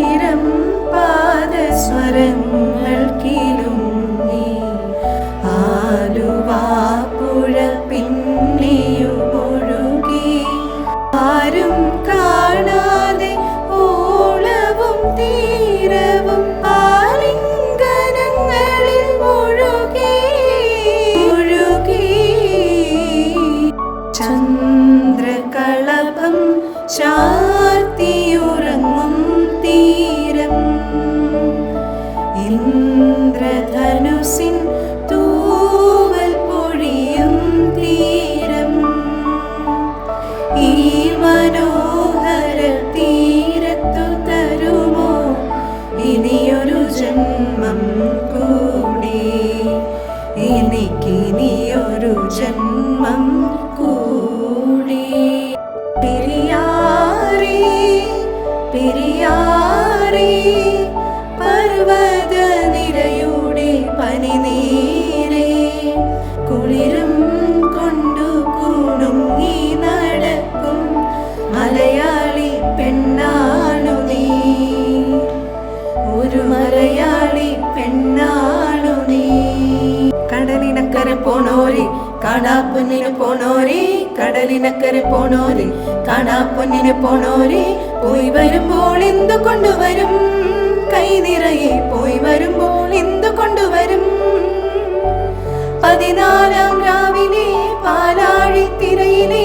തീരം പാദസ്വരങ്ങൾ കിലുങ്ങി ആലുവാപ്പുഴ പിന്നെയും ഒഴുകി ആരും കാണാതെ ഓളവും തീരവും ആലിംഗനങ്ങളിൽ മുഴുകി ചന്ദ്രകളഭം ചാർത്തിയുറങ്ങും തീരം ഇന്ദ്രധനുസിൻ തൂവൽ പൊഴിയും തീരം ഈ മനോഹര തീരത്തു തരുമോ ഇനിയൊരു ജന്മം കൂടി എനിക്കിനിയൊരു ജന്മം കൂടി പെരിയാറേ പെരിയാറേ പർവ്വതനിരയുടെ പനിനീരേ കുളിരും കൊണ്ടു കുണുങ്ങി നടക്കും മലയാളി പെണ്ണാണു നീ ഒരു മലയാളി പെണ്ണാണു നീ കടലിനക്കരെ പോണോരെ കാണാപ്പൊന്നിന് പോണോരെ കടലിനക്കരെ പോണോരെ കാണാപ്പൊന്നിന് പോണോരെ പോയി വരുമ്പോൾ എന്തു കൊണ്ടുവരും കൈ നിറയെ പോയി വരുമ്പോൾ എന്തു കൊണ്ടുവരും 14-ാം രാവിലെ പാലാഴിത്തിരയിലെ